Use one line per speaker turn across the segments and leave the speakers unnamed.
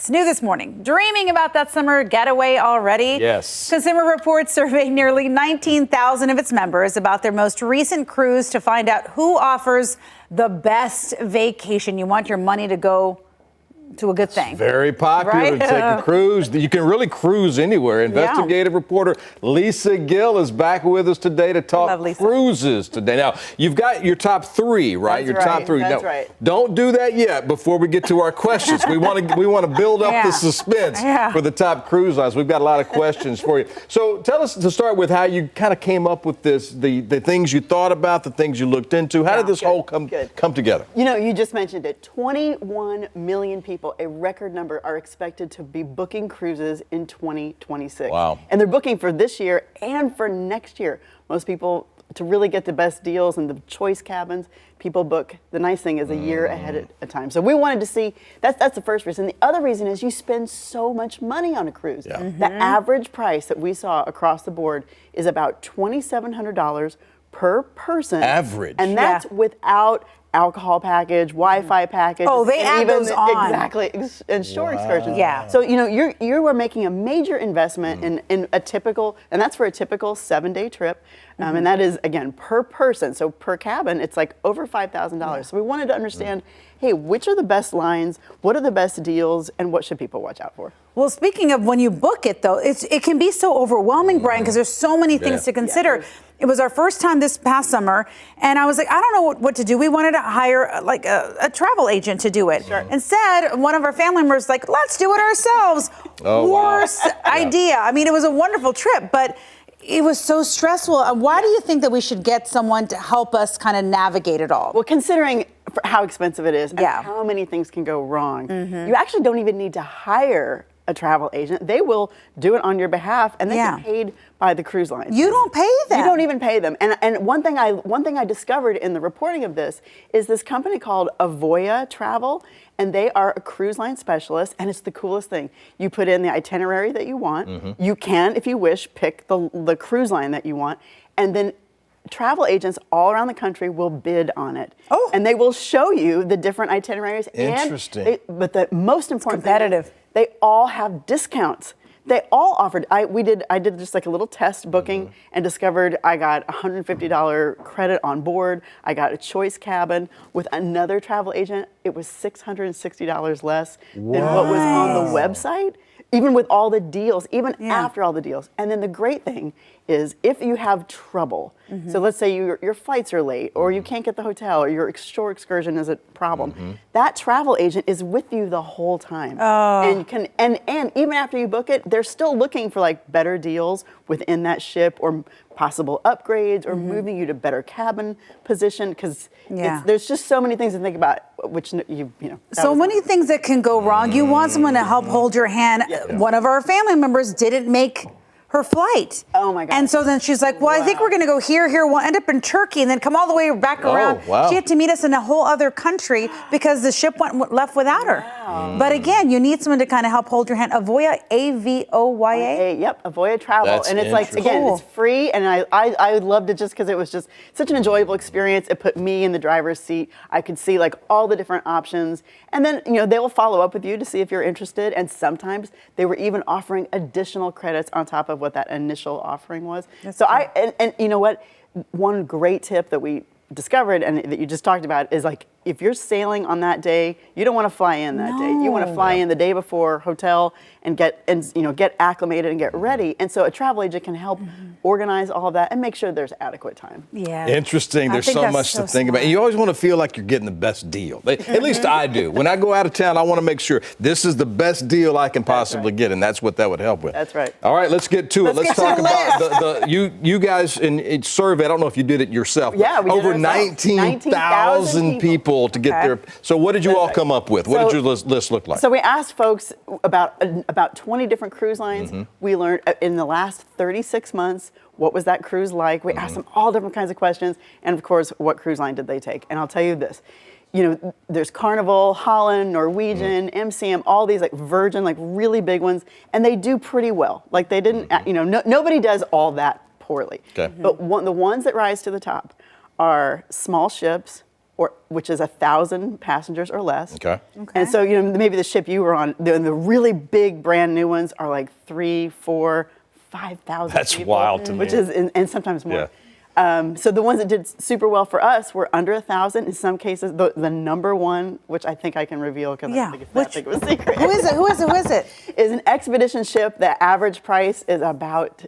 It's new this morning. Dreaming about that summer getaway already?
Yes.
Consumer Reports surveyed nearly 19,000 of its members about their most recent cruise to find out who offers the best vacation. You want your money to go to a good thing.
Very popular
Right?
to take a cruise. You can really cruise anywhere. Investigative reporter Lisa Gill is back with us today to talk cruises today. Now, you've got your top three, right?
That's top three. That's right.
Don't do that yet before we get to our questions. We want to build up the suspense for the top cruise lines. We've got a lot of questions for you. So tell us to start with how you kind of came up with this, the things you thought about, the things you looked into. How did this whole come together?
You know, you just mentioned it. 21 million people, a record number, are expected to be booking cruises in 2026.
Wow.
And they're booking for this year and for next year. Most people, to really get the best deals and the choice cabins, people book, the nice thing is, a year ahead of time. So we wanted to see, that's the first reason. The other reason is you spend so much money on a cruise.
Yeah.
The average price that we saw across the board is about $2,700 per person.
Average.
And that's without alcohol package, Wi-Fi package.
Oh, they add those on.
Exactly, and shore excursions.
Yeah.
So, you know, you are making a major investment in a typical, and that's for a typical 7-day trip. And that is, again, per person. So per cabin, it's like over $5,000. So we wanted to understand, hey, which are the best lines? What are the best deals? And what should people watch out for?
Well, speaking of when you book it, though, it can be so overwhelming, Brian, because there's so many things to consider. It was our first time this past summer, and I was like, I don't know what to do. We wanted to hire like a travel agent to do it.
Sure.
Instead, one of our family members was like, let's do it ourselves.
Oh,
Worst idea. I mean, it was a wonderful trip, but it was so stressful. Why do you think that we should get someone to help us kind of navigate it all?
Well, considering how expensive it is and how many things can go wrong, you actually don't even need to hire a travel agent. They will do it on your behalf, and they get paid by the cruise line.
You don't pay them.
You don't even pay them. And one thing I discovered in the reporting of this is this company called Avoya Travel, and they are a cruise line specialist, and it's the coolest thing. You put in the itinerary that you want. You can, if you wish, pick the cruise line that you want, and then travel agents all around the country will bid on it. Oh. And they will show you the different itineraries.
Interesting.
But the most important
competitive.
thing, they all have discounts. They all offered. I did just like a little test booking and discovered I got $150 credit on board. I got a choice cabin with another travel agent. It was $660 less than what was on the website, even with all the deals, even after all the deals. And then the great thing is, if you have trouble, so let's say your flights are late, or you can't get the hotel, or your shore excursion is a problem, that travel agent is with you the whole time. And even after you book it, they're still looking for like better deals within that ship, or possible upgrades, or moving you to better cabin position, because there's just so many things to think about, which you know.
So many things that can go wrong. You want someone to help hold your hand. One of our family members didn't make her flight.
Oh my God.
And so then she's like, well, I think we're going to go here. We'll end up in Turkey and then come all the way back around.
Wow.
She had to meet us in a whole other country because the ship left without her. But again, you need someone to kind of help hold your hand. Avoya, A-V-O-Y-A?
Yep, Avoya Travel.
That's
and it's like, again, it's free, and I loved it just because it was just such an enjoyable experience. It put me in the driver's seat. I could see like all the different options. And then, you know, they will follow up with you to see if you're interested. And sometimes they were even offering additional credits on top of what that initial offering was. And you know what? One great tip that we discovered and that you just talked about is, like, if you're sailing on that day, you don't want to fly in that day. You want to fly in the day before, hotel, and get acclimated and get ready. And so a travel agent can help organize all of that and make sure there's adequate time.
Yeah.
Interesting. There's so much to think about. And you always want to feel like you're getting the best deal. At least I do. When I go out of town, I want to make sure this is the best deal I can possibly get, and that's what that would help with.
That's right.
All right, let's get to it. Let's talk about you guys in survey. I don't know if you did it yourself.
Yeah, we did it
over 19,000 people to get there. So what did you all come up with? What did your list look like?
So we asked folks about 20 different cruise lines. We learned in the last 36 months, what was that cruise like? We asked them all different kinds of questions. And of course, what cruise line did they take? And I'll tell you this, you know, there's Carnival, Holland, Norwegian, MCM, all these like Virgin, like really big ones. And they do pretty well. Like they didn't, you know, nobody does all that poorly. Okay. But the ones that rise to the top are small ships, which is 1,000 passengers or less.
Okay.
And so, maybe the ship you were on, the really big brand new ones are like 3,000, 4,000, 5,000
That's
people,
wild to me.
which is, and sometimes more.
Yeah.
So the ones that did super well for us were under 1,000. In some cases, the number one, which I think I can reveal because I think it's that big of a secret.
Who is it? Who is it? Who is it?
Is an expedition ship. The average price is about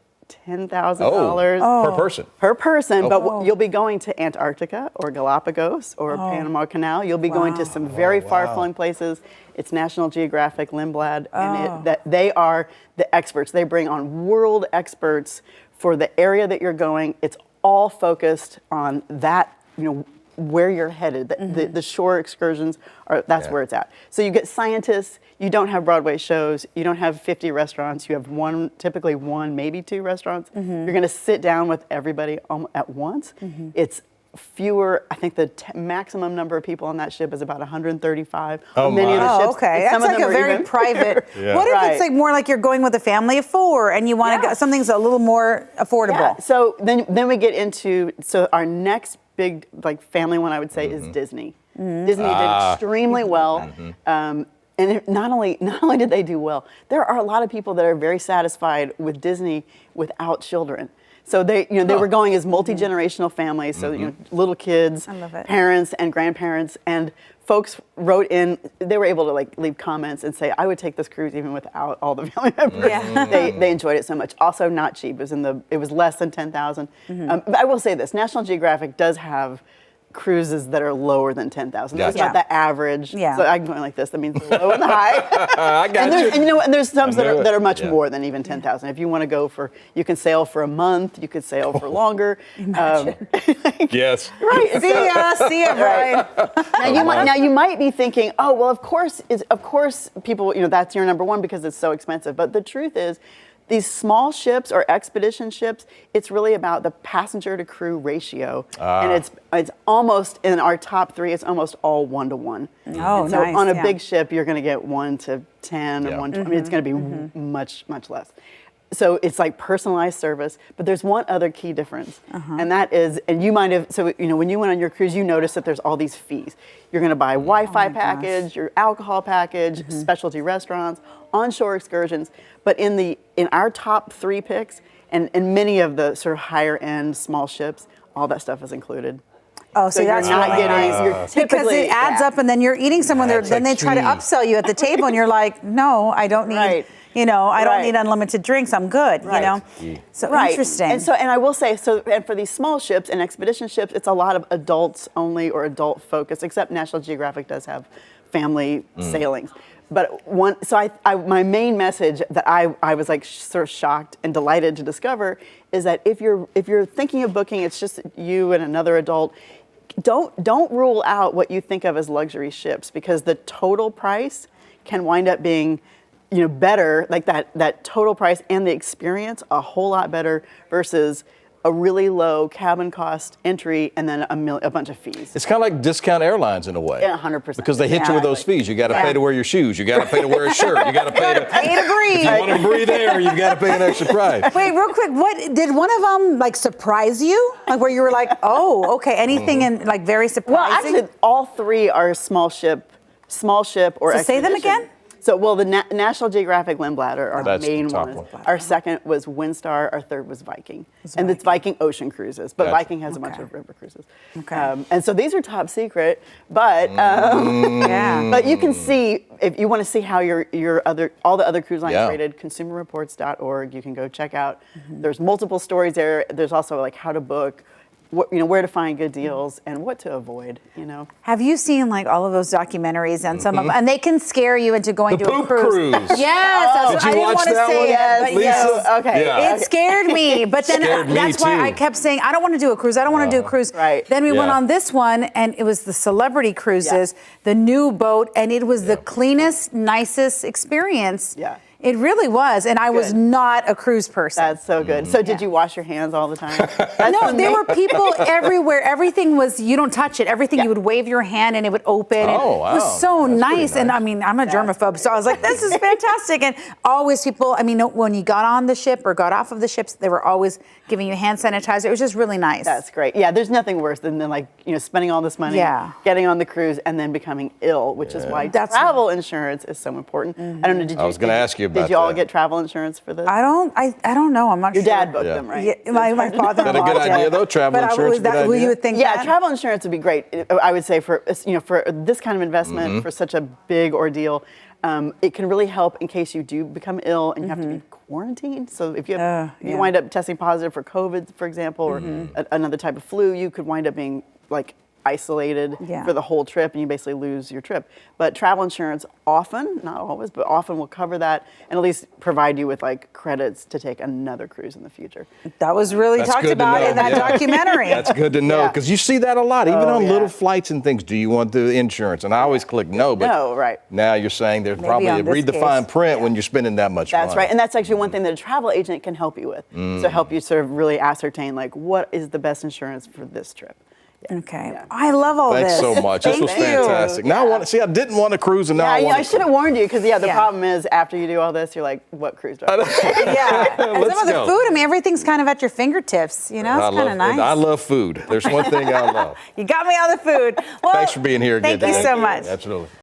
$10,000
per person.
per person, but you'll be going to Antarctica or Galapagos or Panama Canal. You'll be going to some very far-flung places. It's National Geographic, Lindblad, and they are the experts. They bring on world experts for the area that you're going. It's all focused on that, where you're headed. The shore excursions that's where it's at. So you get scientists. You don't have Broadway shows. You don't have 50 restaurants. You have typically one, maybe two restaurants. You're going to sit down with everybody at once. It's fewer. I think the maximum number of people on that ship is about 135. Many of the ships.
Okay, that's like a very private. What if it's like more like you're going with a family of 4 and you want to go something's a little more affordable?
Yeah. So then we get into our next big family one I would say is Disney. Disney did extremely well. And not only did they do well, there are a lot of people that are very satisfied with Disney without children. So they were going as multi-generational families, so little kids, parents and grandparents, and folks wrote in. They were able to leave comments and say, "I would take this cruise even without all the family members."
Yeah.
They enjoyed it so much. Also, not cheap. It was less than 10,000. But I will say this: National Geographic does have cruises that are lower than 10,000. That's not the average.
Yeah.
So I'm going like this. That means the low and the high.
I got you.
And there's some that are much more than even 10,000. If you want to go you can sail for a month. You could sail for longer.
Yes.
Right.
See ya, Brian.
Now you might be thinking, oh well, of course people that's your number one because it's so expensive. But the truth is, these small ships or expedition ships, it's really about the passenger to crew ratio, and it's almost in our top 3. It's almost all 1-to-1.
Oh,
so
nice.
on a big ship, you're going to get 1 to 10 or 1 to. I mean, it's going to be much less. So it's like personalized service, but there's one other key difference, and that is, and you might have, so when you went on your cruise, you noticed that there's all these fees. You're going to buy Wi-Fi package, your alcohol package, specialty restaurants, onshore excursions, but in our top 3 picks, and many of the sort of higher end small ships, all that stuff is included.
Oh, so that's
you're not
really
getting
nice. Because it adds up, and then you're eating somewhere there. Then they try to upsell you at the table, and you're like, no, I don't need.
Right.
I don't need unlimited drinks. I'm good.
Right.
So interesting.
And I will say, and for these small ships and expedition ships, it's a lot of adults only or adult focus. Except National Geographic does have family sailings. But my main message that I was sort of shocked and delighted to discover is that if you're thinking of booking, it's just you and another adult. Don't rule out what you think of as luxury ships, because the total price can wind up being better, like that total price and the experience a whole lot better versus a really low cabin cost entry and then a bunch of fees.
It's kind of like discount airlines in a way.
Yeah, 100%.
Because they hit you with those fees. You got to pay to wear your shoes. You got to pay to wear a shirt. You got to pay to
breathe.
If you want to breathe air, you got to pay an extra price.
Wait, real quick. What did one of them surprise you? Where you were like, oh, okay, anything in very surprising?
Well, actually, all 3 are small ship or
say them again.
So, the National Geographic Lindblad are our main one. Our second was Windstar. Our third was Viking. And it's Viking Ocean Cruises. But Viking has a bunch of river cruises.
Okay.
And so these are top secret. But but you can see, if you want to see how all the other cruise lines rated, consumerreports.org. You can go check out. There's multiple stories there. There's also how to book, where to find good deals and what to avoid,
Have you seen all of those documentaries and some of them? And they can scare you into going to a cruise.
Did
Yes,
you
I didn't
watch
want to
that
say
one,
it, but
Lisa?
yes.
Okay.
Yeah.
It scared me, but then
Scared me
that's why
too.
I kept saying, I don't want to do a cruise. I don't want to do a cruise.
Right.
Then we went on this one, and it was the celebrity cruises, the new boat, and it was the cleanest, nicest experience.
Yeah.
It really was, and I was
Good.
not a cruise person.
That's so good. So did you wash your hands all the time?
No, there were people everywhere. Everything was, you don't touch it. Everything, you would wave your hand and it would open.
Oh, wow.
It was so
That's pretty
nice. And I mean, I'm a germaphobe, so I was like, this is fantastic. And always people, I mean, when you got on the ship or got off of the ships, they were always giving you hand sanitizer. It was just really nice.
That's great. Yeah, there's nothing worse than like, spending all this money, getting on the cruise and then becoming ill, which is why travel insurance is so important. I don't know,
I was going to ask you about that.
Did you all get travel insurance for this?
I don't know. I'm not
Your
sure.
dad booked them, right?
Yeah, my father-in-law.
Is that a good idea, though? Travel insurance is a good idea?
You would think that?
Travel insurance would be great. I would say for this kind of investment, for such a big ordeal, it can really help in case you do become ill and you have to be quarantined. So if you you wind up testing positive for COVID, for example, or another type of flu, you could wind up being like isolated for the whole trip, and you basically lose your trip. But travel insurance often, not always, but often will cover that and at least provide you with like credits to take another cruise in the future.
That was really talked about in that documentary.
That's good to know, because you see that a lot, even on little flights and things. Do you want the insurance? And I always click no, but now you're saying there's probably read the fine print when you're spending that much money.
That's right, and that's actually one thing that a travel agent can help you with. So help you sort of really ascertain like what is the best insurance for this trip.
Okay. I love all this.
Thanks so much. This was fantastic. Now I didn't want to cruise, and now I want to.
I should have warned you, because the problem is after you do all this, you're like, what cruise do I want?
And some of the food, I mean, everything's kind of at your fingertips. It's kind of nice.
I love food. There's one thing I love.
You got me on the food. Well,
thanks for being here again.
Thank you so much.
Absolutely.